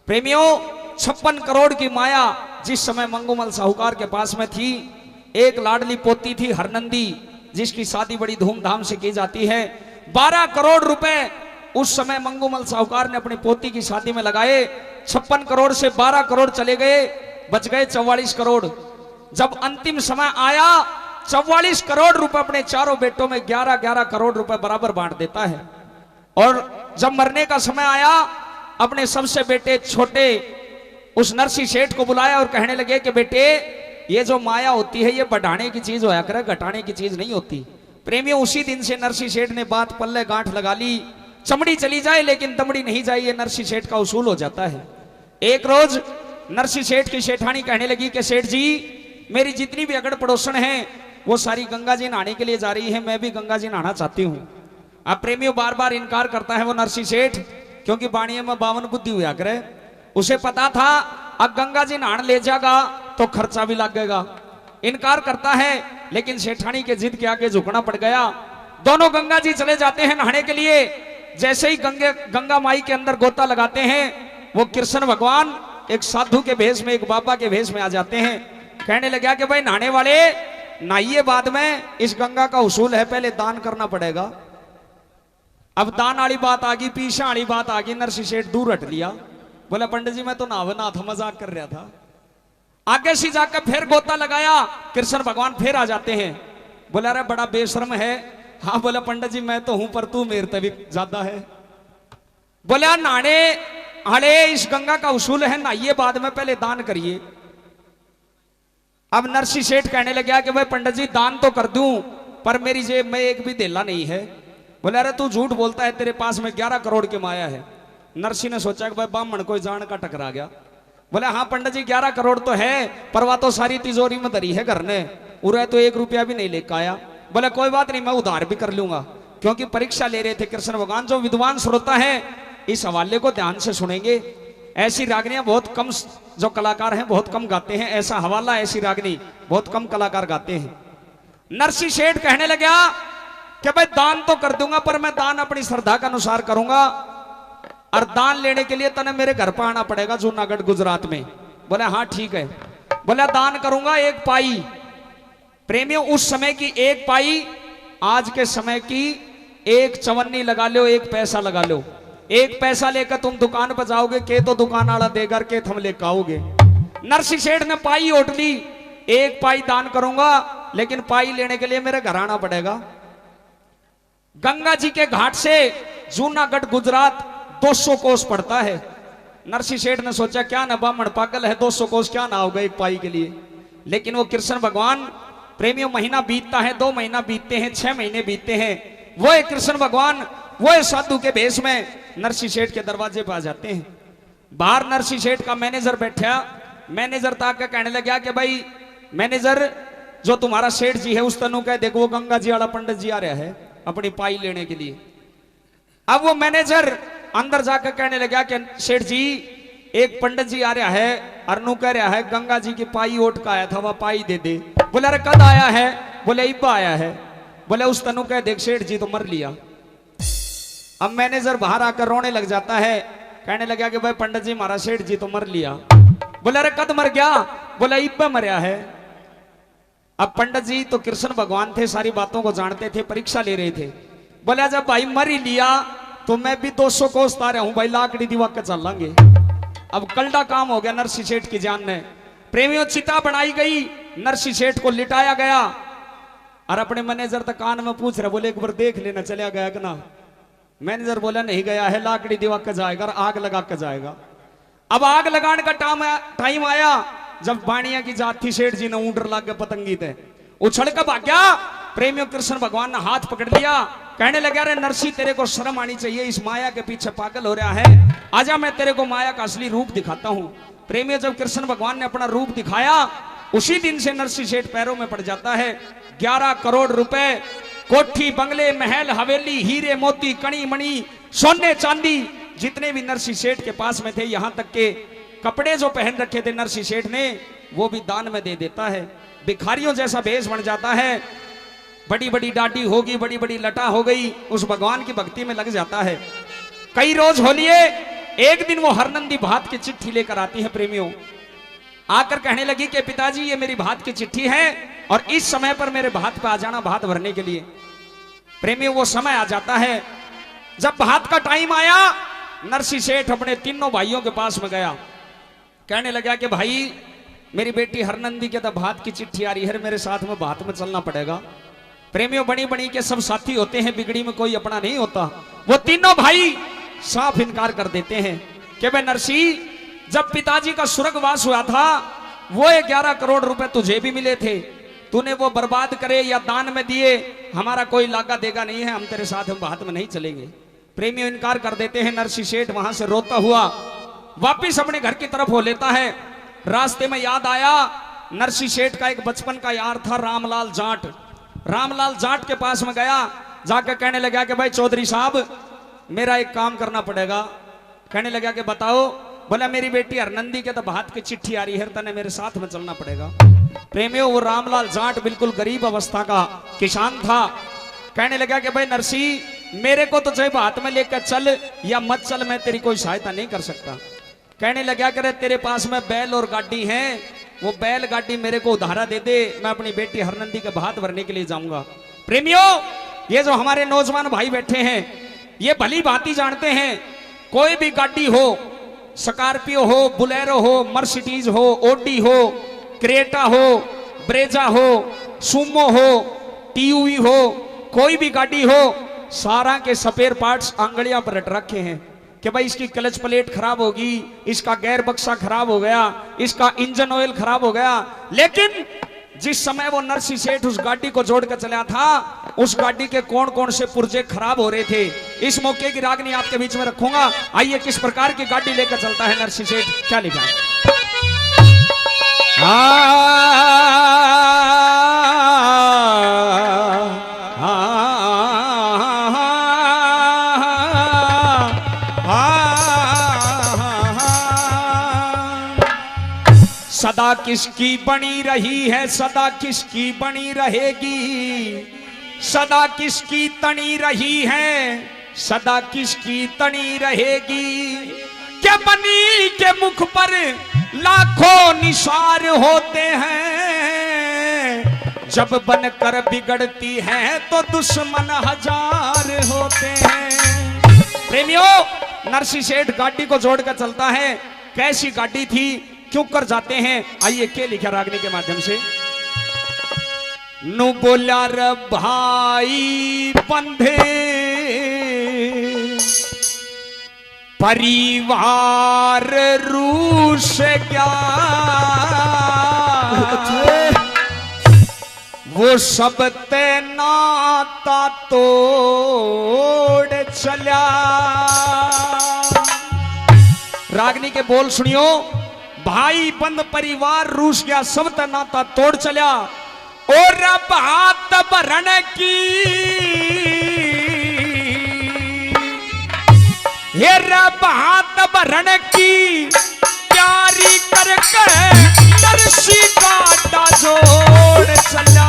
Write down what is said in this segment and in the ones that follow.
प्रेमियों 56 करोड़ की माया जिस समय मंगूमल साहूकार के पास में थी, एक लाडली पोती थी हरनंदी, जिसकी शादी बड़ी धूमधाम से की जाती है। 12 करोड़ रुपए उस समय मंगूमल साहूकार ने अपनी पोती की शादी में लगाए। 56 करोड़ से 12 करोड़ चले गए, बच गए 44 करोड़। जब अंतिम समय आया 44 करोड़ रुपए अपने चारों बेटों में 11-11 करोड़ रुपए बराबर बांट देता है। और जब मरने का समय आया अपने सबसे बेटे छोटे उस नरसी सेठ को बुलाया और कहने लगे कि बेटे ये जो माया होती है ये बढ़ाने की चीज होया करे, घटाने की चीज नहीं होती। प्रेमियों उसी दिन से नरसी सेठ ने बात पल्ले गांठ लगा ली। चमड़ी चली जाए लेकिन दमड़ी नहीं जाए, ये नरसी सेठ का उसूल हो जाता है। एक रोज नरसी सेठ की सेठानी कहने लगी कि सेठ जी मेरी जितनी भी अगड़ पड़ोसन है वो सारी गंगा जी नहाने के लिए जा रही है, मैं भी गंगा जी नहाना चाहती हूँ। अब प्रेमियों बार बार इनकार करता है वो नरसी सेठ, क्योंकि बाणिये में 52 बुद्धि हुआ करे। उसे पता था अब गंगा जी नहान ले जाएगा तो खर्चा भी लगेगा। इनकार करता है लेकिन सेठानी के जिद के आगे झुकना पड़ गया। दोनों गंगा जी चले जाते हैं नहाने के लिए। जैसे ही गंगा माई के अंदर गोता लगाते हैं वो कृष्ण भगवान एक साधु के भेष में, एक बाबा के भेष में आ जाते हैं। कहने लगा कि भाई नहाने वाले नहाइए, बाद में इस गंगा का उसूल है पहले दान करना पड़ेगा। अब दान वाली बात आ गई, पीछा वाली बात आ गई। नरसी सेठ दूर हट लिया, बोला पंडित जी मैं तो नहावना था, मजाक कर रहा था। आगे से जाकर फिर गोता लगाया, कृष्ण भगवान फिर आ जाते हैं। बोला अरे बड़ा बेशर्म है। हाँ बोला पंडित जी मैं तो हूं पर तू मेरे तभी ज्यादा है। बोला नहाने हले इस गंगा का उसूल है नहाइए बाद में पहले दान करिए। अब नरसी सेठ कहने लगा कि भाई पंडित जी दान तो कर दूं पर मेरी जेब में एक भी धेला नहीं है। बोले अरे तू झूठ बोलता है, तेरे पास में 11 करोड़ की माया है। नरसी ने सोचा कि भाई ब्राह्मण कोई जान का टकरा गया। बोले हाँ पंडित जी 11 करोड़ तो है पर वह तो सारी तिजोरी में धरी है घर ने, उरे तो 1 रुपया भी नहीं लेकर आया। बोले कोई बात नहीं मैं उधार भी कर लूंगा, क्योंकि परीक्षा ले रहे थे कृष्ण भगवान। जो विद्वान श्रोता है इस हवाले को ध्यान से सुनेंगे। ऐसी रागनियां बहुत कम जो कलाकार हैं बहुत कम गाते हैं, ऐसा हवाला ऐसी रागनी बहुत कम कलाकार गाते हैं। नरसी सेठ कहने लगा कि भाई दान तो कर दूंगा पर मैं दान अपनी श्रद्धा के अनुसार करूंगा, और दान लेने के लिए तने मेरे घर पर आना पड़ेगा जूनागढ़ गुजरात में। बोले हाँ ठीक है। बोला दान करूंगा 1 पाई। प्रेमियों उस समय की 1 पाई आज के समय की 1 चवन्नी लगा लो, 1 पैसा लगा लो। 1 पैसा लेकर तुम दुकान पर जाओगे के तो दुकान वाला देगा के थम लेकर आओगे। नरसी सेठ ने पाई ओट ली, 1 पाई दान करूंगा लेकिन पाई लेने के लिए मेरे घर आना पड़ेगा। गंगा जी के घाट से जूनागढ़ गुजरात 200 कोस पड़ता है। नरसी सेठ ने सोचा क्या ना ब्राह्मण पागल है, 200 कोस क्या ना होगा 1 पाई के लिए। लेकिन वो कृष्ण भगवान प्रेमियों महीना बीतता है, 2 महीना बीतते हैं, 6 महीने बीतते हैं, वो एक कृष्ण भगवान वो साधु के भेष में नरसी सेठ के दरवाजे पर आ जाते हैं। बाहर नरसी सेठ का मैनेजर बैठा। मैनेजर ताक कहने लगा कि भाई मैनेजर जो तुम्हारा सेठ जी है उस तनु कह देखो वो गंगा जी वाला पंडित जी आ रहा है अपनी पाई लेने के लिए। अब वो मैनेजर अंदर जाकर कहने लगा कि सेठ जी एक पंडित जी आ रहा है, अरनू कह रहा है गंगा जी की पाई ओट का आया था वह पाई दे दे। बोले अरे कद आया है? बोले इब्बा आया है। बोले उस तनु कह देख सेठ जी तो मर लिया। अब मैनेजर बाहर आकर रोने लग जाता है, कहने लगा कि भाई पंडित जी हमारा सेठ जी तो मर लिया। बोले अरे कद मर गया? बोले इब्बा मरया है। अब पंडित जी तो कृष्ण भगवान थे, सारी बातों को जानते थे, परीक्षा ले रहे थे। बोले जब भाई मर ही लिया तो मैं भी 200 कोस तारे हूं भाई, लाकड़ी दीवा के चल लेंगे। अब कलडा काम हो गया नरसी सेठ की जान ने। प्रेमियों चिता बनाई गई, नरसी सेठ को लिटाया गया और अपने मैनेजर तक कान में पूछ रहे, बोले एक बार देख लेना चला गया कि ना। मैनेजर बोला नहीं गया है, लाकड़ी दीवा के जाएगा और आग लगा के जाएगा। अब आग लगाने का टाइम आया जब बाणिया की जात थी, सेठ जी ने ऊंटर लाग के पतंगी थे उछल कर भाग गया। प्रेमियों कृष्ण भगवान ने हाथ पकड़ लिया, कहने लगा अरे नरसी तेरे को शर्म आनी चाहिए, इस माया के पीछे पागल हो रहा है, आजा मैं तेरे को माया का असली रूप दिखाता हूं। प्रेमियों जब कृष्ण भगवान ने अपना रूप दिखाया उसी दिन से नरसी सेठ पैरों में पड़ जाता है। 11 करोड़ रुपए, कोठी बंगले महल हवेली, हीरे मोती कणी मणि सोने चांदी जितने भी नरसी सेठ के पास में थे, यहां तक के कपड़े जो पहन रखे थे नरसी सेठ ने वो भी दान में दे देता है। भिखारियों जैसा भेष बन जाता है, बड़ी बड़ी डाटी होगी, बड़ी बड़ी लटा हो गई, उस भगवान की भक्ति में लग जाता है। कई रोज हो लिए एक दिन वो हरनंदी भात की चिट्ठी लेकर आती है प्रेमियों। आकर कहने लगी कि पिताजी ये मेरी भात की चिट्ठी है और इस समय पर मेरे भात पे आ जाना भात भरने के लिए। प्रेमियों वो समय आ जाता है। जब भात का टाइम आया, नरसी सेठ अपने तीनों भाइयों के पास में गया, कहने लगा कि भाई मेरी बेटी हरनंदी के तो भात की चिट्ठी आ रही है, मेरे साथ में भात में चलना पड़ेगा। प्रेमियों बनी बनी के सब साथी होते हैं, बिगड़ी में कोई अपना नहीं होता। वो तीनों भाई साफ इनकार कर देते हैं कि भाई नरसी, जब पिताजी का स्वर्गवास हुआ था वो 11 करोड़ रुपए तुझे भी मिले थे, तूने वो बर्बाद करे या दान में दिए, हमारा कोई लागा देगा नहीं है, हम तेरे साथ हम भात में नहीं चलेंगे। प्रेमियों इनकार कर देते हैं। नरसी सेठ वहां से रोता हुआ वापिस अपने घर की तरफ हो लेता है। रास्ते में याद आया नरसी सेठ का एक बचपन का यार था रामलाल जाट। रामलाल जाट के पास में गया, जाकर कहने लगा कि भाई चौधरी साहब मेरा एक काम करना पड़ेगा। कहने लगा कि बताओ। बोला मेरी बेटी हरनंदी के तो भात की चिट्ठी आ रही है, तने मेरे साथ में चलना पड़ेगा। प्रेमियों वो रामलाल जाट बिल्कुल गरीब अवस्था का किसान था। कहने लगा कि भाई नरसी मेरे को तो चाहे भात में लेकर चल या मत चल, मैं तेरी कोई सहायता नहीं कर सकता। कहने लगा करे तेरे पास में बैल और गाड़ी है, वो बैल गाड़ी मेरे को उधारा दे दे, मैं अपनी बेटी हरनंदी के भात भरने के लिए जाऊंगा। प्रेमियों ये जो हमारे नौजवान भाई बैठे हैं ये भली भांति जानते हैं, कोई भी गाड़ी हो, स्कॉर्पियो हो, बुलेरो हो, मर्सिडीज हो, ओडी हो, क्रेटा हो, ब्रेजा हो, सुमो हो, टीयूवी हो, कोई भी गाड़ी हो, सारा के स्पेयर पार्ट्स आंगड़ियां पर रट रखे हैं कि भाई इसकी क्लच प्लेट खराब होगी, इसका गेयर बक्सा खराब हो गया, इसका इंजन ऑयल खराब हो गया। लेकिन जिस समय वो नरसी सेठ उस गाड़ी को जोड़कर चला था, उस गाड़ी के कौन कौन से पुर्जे खराब हो रहे थे, इस मौके की रागनी आपके बीच में रखूंगा। आइए किस प्रकार की गाड़ी लेकर चलता है नरसी सेठ, क्या लिखा है। सदा किसकी बनी रही है, सदा किसकी बनी रहेगी, सदा किसकी तनी रही है, सदा किसकी तनी रहेगी। क्या बनी के मुख पर लाखों निशार होते हैं, जब बनकर बिगड़ती है तो दुश्मन हजार होते हैं। प्रेमियों नरसी सेठ गाड़ी को जोड़कर चलता है। कैसी गाड़ी थी, क्यों कर जाते हैं, आइए के लिखा रागनी के माध्यम से। नु बोला रे भाई बंधे परिवार रूस गया, वो सब ते नाता तोड़ चला। रागनी के बोल सुनियो। भाई बंद परिवार रूस गया, सब नाता तोड़ चला, और रब हाथ भरण की, ये रब हाथ भरण की प्यारी करके नरसी काटा जोड़ चला।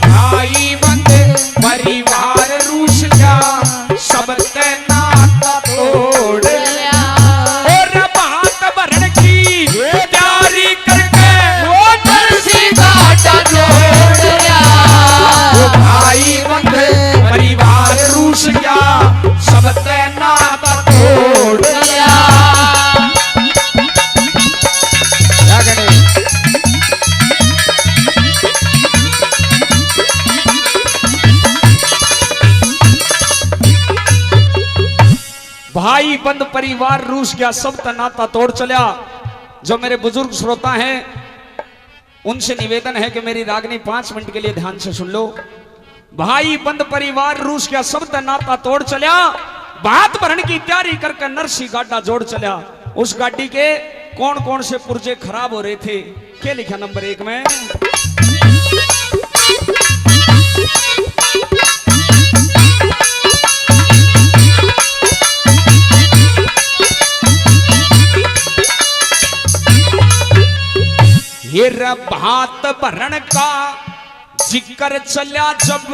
भाई बंद परिवार रूस गया, सब नाता तोड़ परिवार रूस गया, सब नाता तोड़ दिया। भाई बंद परिवार रूस गया, सब नाता तोड़ चला। जो मेरे बुजुर्ग श्रोता हैं उनसे निवेदन है कि मेरी रागनी 5 मिनट के लिए ध्यान से सुन लो। भाई बंद परिवार रूस गया, सब नाता तोड़ चला, भात भरण की तैयारी करके नरसी गाड़ा जोड़ चला। उस गाड़ी के कौन कौन से पुर्जे खराब हो रहे थे, क्या लिखा नंबर 1 में। ये भात भरण का जिक्र चला, जब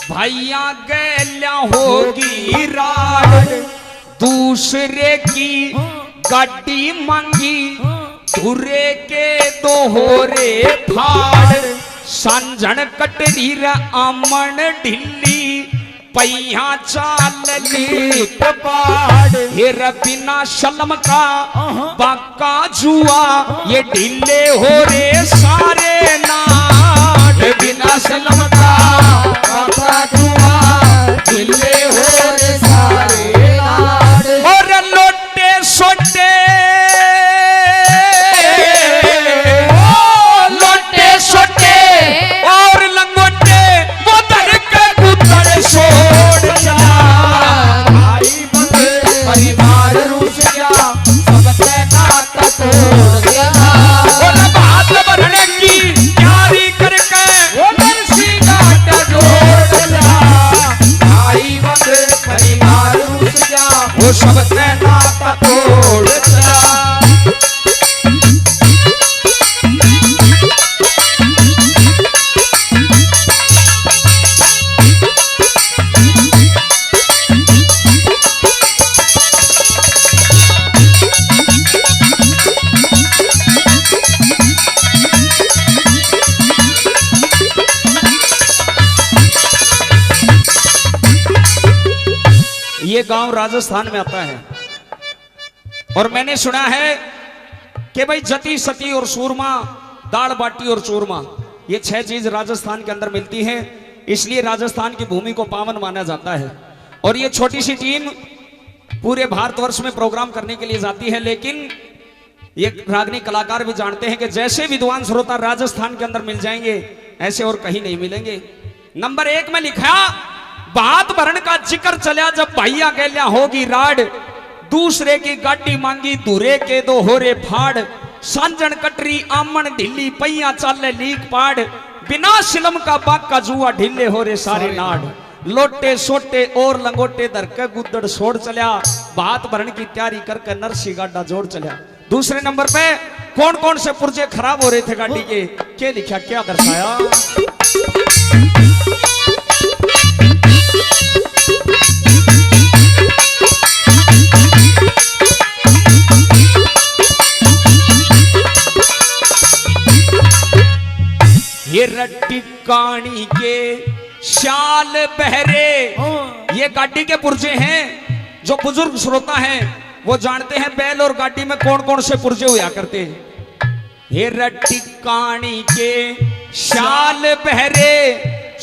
भैया गैल्या होगी राड, दूसरे की गाड़ी मांगी धुरे के दोहरे फाड़ सांझण कटरी रे आमण ढिल्ली पैया चाल ली कपाड़ हेर बिना शलम का बाका जुआ ये ढीले हो रे सारे नाट बिना शलम का बाका जुआ ढीले हो रे सारे नाट और लोटे सोटे लोटे सोटे और लंगोटे वो दर के गुदड़ छोड़ जा भाई बंद परिवार रूस गया सबसे नाता तोड़ गया और बात बढ़ने की यारी करके वो नरसी घाट जोड़ जा भाई बंद परिवार रूस गया वो सबसे नाता तोड़ जा ये गांव राजस्थान में आता है और मैंने सुना है कि भाई जति सती और सूरमा दाल बाटी और चूरमा ये 6 चीज राजस्थान के अंदर मिलती है इसलिए राजस्थान की भूमि को पावन माना जाता है और ये छोटी सी टीम पूरे भारतवर्ष में प्रोग्राम करने के लिए जाती है लेकिन ये रागनी कलाकार भी जानते हैं कि जैसे विद्वान श्रोता राजस्थान के अंदर मिल जाएंगे ऐसे और कहीं नहीं मिलेंगे। नंबर 1 में लिखा बात भरण का जिक्र चला जब भैया गैल्या होगी राड दूसरे की गाड़ी मांगी धुरे के दो होरे फाड़ सांझण कटरी आमण ढिल्ली पैया चाले लीक पाड़ बिना शिलम का बाग का जुआ ढिल्ले होरे सारे नाड़ लोटे सोटे और लंगोटे दर के गुद्दड़ छोड़ चलिया बात भरण की तैयारी करके नरसी गाडा जोड़ चलिया। दूसरे नंबर पे कौन कौन से पुर्जे खराब हो रहे थे गाड़ी के लिखा क्या दर्शाया ये रट्टी कानी के शाल बहरे ये गाड़ी के पुर्जे हैं जो बुजुर्ग श्रोता हैं वो जानते हैं बैल और गाड़ी में कौन कौन से पुर्जे हुआ करते हैं। ये रट्टी कानी के शाल बहरे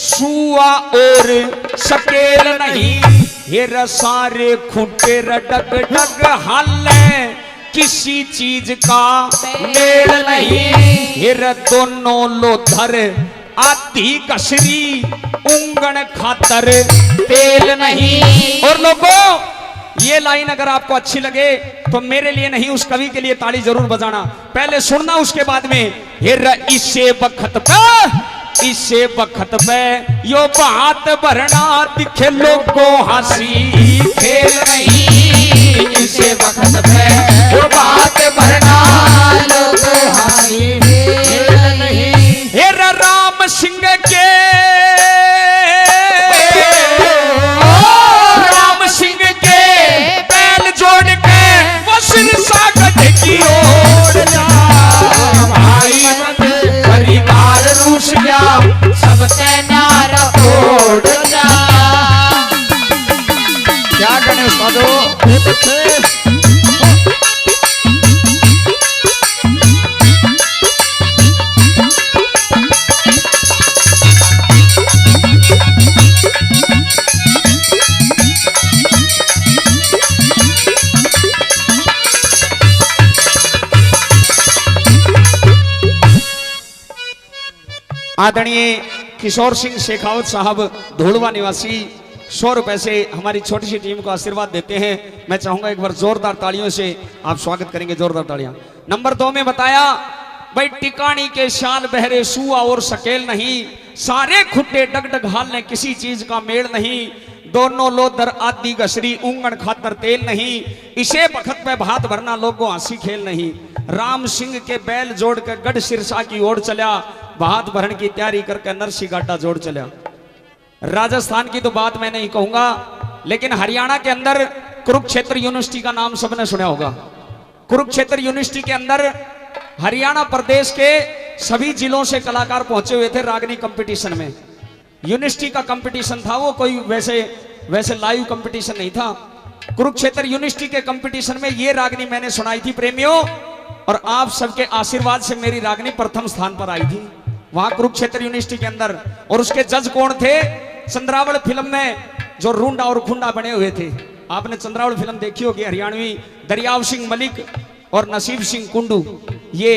सुआ और सकेल नहीं ये रसारे खुंटे डग डग हाल किसी चीज का मेल नहीं हिर दोनों लोधर आधी कसरी उंगन खातर तेल नहीं। और लोगों ये लाइन अगर आपको अच्छी लगे तो मेरे लिए नहीं उस कवि के लिए ताली जरूर बजाना पहले सुनना उसके बाद में हिर इसे बखत पे यो बात भरना दिखे लोगों हंसी खेल नहीं इसे बखत पे यो बात भरना लोगों हंसी खेल नहीं। हेर राम सिंह के बैल जोड़ के वो सिरसा गढ़ की ओर जा भाई परिवार रूस गया सबसे नारा तोड़ जा। क्या करने साधो आदरणीय किशोर सिंह शेखावत साहब धोड़वा निवासी 100 रुपए से हमारी छोटी सी टीम को आशीर्वाद देते हैं। मैं चाहूंगा एक बार जोरदार तालियों से आप स्वागत करेंगे, जोरदार तालियां। नंबर 2 में बताया भाई टिकाणी के शाल बहरे सुआ और सकेल नहीं सारे खुट्टे डगडग हाल ने किसी चीज का मेल नहीं दोनों लोदर आदि गसरी उंगन खातर तेल नहीं इसे बखत में भात भरना लोगों हंसी खेल नहीं। राम सिंह के बैल जोड़ के गढ़ सिरसा की ओर चला भात भरण की तैयारी करके नरसी गाडा जोड़ चला। राजस्थान की तो बात मैं नहीं कहूंगा लेकिन हरियाणा के अंदर कुरुक्षेत्र यूनिवर्सिटी का नाम सबने सुना होगा। कुरुक्षेत्र यूनिवर्सिटी के अंदर हरियाणा प्रदेश के सभी जिलों से कलाकार पहुंचे हुए थे रागनी कंपटीशन में। यूनिवर्सिटी का कंपटीशन था वो, कोई वैसे लाइव कंपटीशन नहीं था। कुरुक्षेत्र यूनिवर्सिटी के कंपटीशन में ये रागनी मैंने सुनाई थी प्रेमियों, और आप सबके आशीर्वाद से मेरी रागनी प्रथम स्थान पर आई थी वहां कुरुक्षेत्र यूनिवर्सिटी के अंदर। और उसके जज कौन थे? चंद्रावल फिल्म में जो रूंडा और खुंडा बने हुए थे, आपने चंद्रावल फिल्म देखी होगी हरियाणवी, दरियाव सिंह मलिक और नसीब सिंह कुंडू ये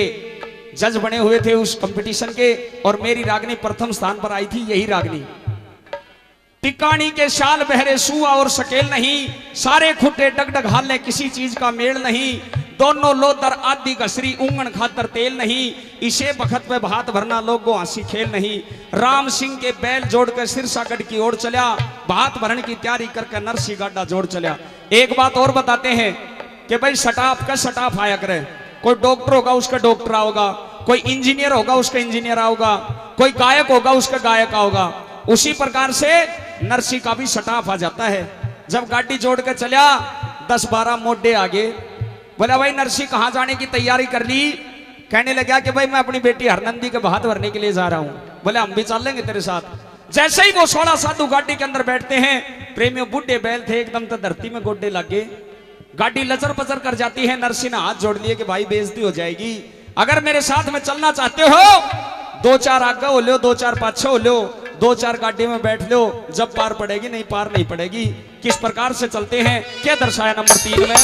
जज बने हुए थे उस कंपटीशन के, और मेरी रागनी प्रथम स्थान पर आई थी यही रागनी। टिकाणी के शाल बहरे सुआ और सकेल नहीं, सारे खुटे डगडग हाले किसी चीज का मेल नहीं, दोनों लोदर आदि कसरी ऊंगन खातर तेल नहीं, इसे बखत पे भात भरना लोगों हंसी खेल नहीं। राम सिंह के बैल जोड़ कर सिरसागढ़ की ओर चला, भात भरन की तैयारी करके नरसी गाडा जोड़ चला। एक बात और बताते हैं कि भाई सटाफ का सटाफ आया करे, कोई डॉक्टर होगा उसका डॉक्टर होगा, कोई इंजीनियर होगा उसका इंजीनियर होगा, कोई गायक होगा उसका गायक होगा। उसी प्रकार से नरसी का भी सटाफ आ जाता है। जब गाड़ी जोड़ के चला 10-12 मोडे आगे, बोला भाई नरसी कहाँ जाने की तैयारी कर ली? कहने लगा कि भाई मैं अपनी बेटी हरनंदी के भात भरने के लिए जा रहा हूँ। बोले हम भी चल लेंगे तेरे साथ। जैसे ही वो 16 साधु गाड़ी के अंदर बैठते हैं, प्रेमियों बूढ़े बैल थे एकदम तो धरती में गोड्डे लगे, गाड़ी लचर पचर कर जाती है। नरसी ने हाथ जोड़ लिए कि भाई बेइज्जती हो जाएगी, अगर मेरे साथ में चलना चाहते हो 2-4 आगे हो लो, 2-4 पाछे हो लो, 2-4 गाड़ी में बैठ लो, जब पार पड़ेगी नहीं पार नहीं पड़ेगी। किस प्रकार से चलते हैं क्या दर्शाया नंबर 3 में।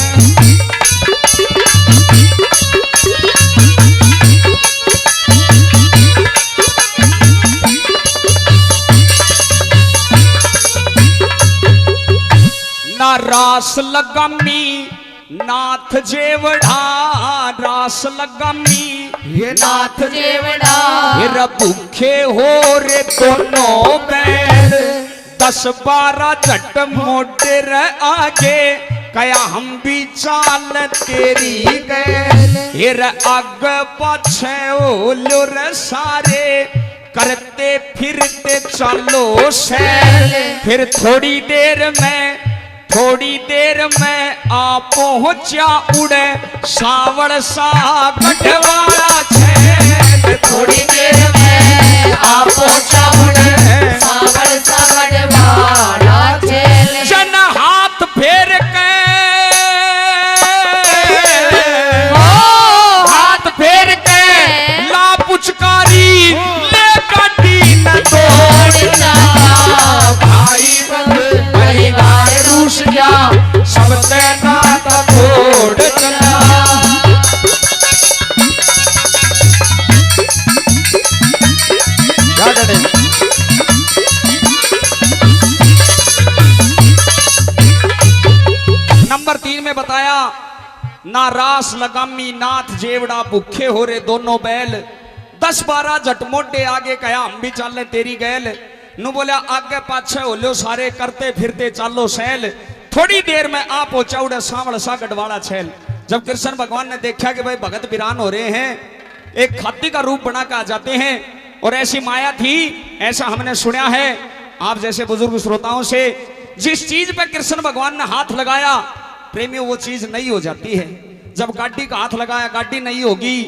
ना रास लगामी नाथ जेवड़ा, रास लगामी ये नाथ जेवड़ा, ये भूखे हो रे दोनों बैल, 10-12 झट मोटे आगे, कया हम भी चाल तेरी गैल, ये आग पाछे ओलो रे सारे, करते फिरते चलो सैल, फिर थोड़ी देर में आ पहुंचा उड़े सावड़ सा गढ़वाला छैल, थोड़ी देर में आ पहुंचा उड़े सावड़ सा गढ़वाला छैल। जन हाथ फेर के ला पुचकारी ले काटी न तोड़ना, भाई परिवार रूस जा सब तेना तोड़ चला। नंबर 3 में बताया ना रास लगामी नाथ जेवड़ा, भूखे हो रे दोनों बैल, 10-12 झटमोटे आगे कहा हम भी चल ले तेरी गैल, नु बोला आगे पाछे हो लो सारे, करते फिरते चालो सैल, थोड़ी देर में आप पहुंचा उड़े सांवड़ सा गढ़वाला छैल। जब कृष्ण भगवान ने देखा कि भाई भगत वीरान हो रहे हैं, एक हाथी का रूप बना कर आ जाते हैं, और ऐसी माया थी ऐसा हमने सुना है आप जैसे बुजुर्ग श्रोताओं से, जिस चीज पे कृष्ण भगवान ने हाथ लगाया प्रेमियों वो चीज नहीं हो जाती है। जब गाड़ी का हाथ लगाया गाड़ी नहीं होगी,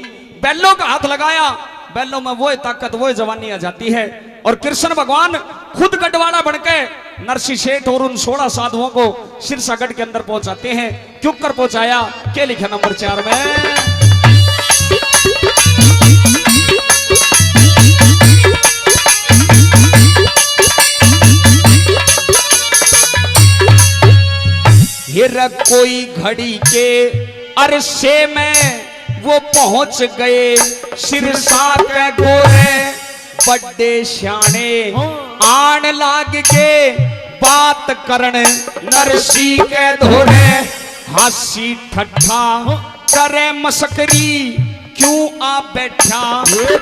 बैलों का हाथ लगाया बैलों में वो ताकत वो जवानी आ जाती है। और कृष्ण भगवान खुद गढ़वाला बनके नरसी सेठ और उन 16 साधुओं को सिरसागढ़ के अंदर पहुंचाते हैं। क्यों कर पहुंचाया, क्या लिखा नंबर 4 में। हिर कोई घड़ी के अरसे में वो पहुंच गए, सिरसा के गोरे बड़े श्याणे आन लाग के बात करन नरसी के धोरे, हासी ठट्ठा करे मस्करी क्यों आ बैठा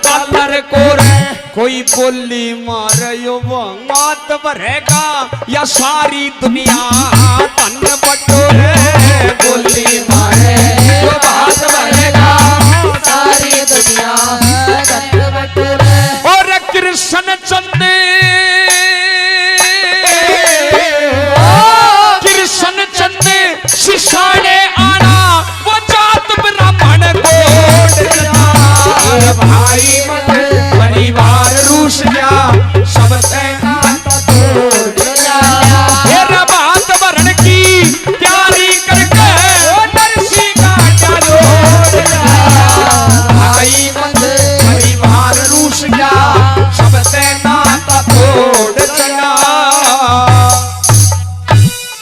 कलर को रे, कोई बोली मारे मात भरेगा या सारी दुनिया धन बटोरे, बोली मारे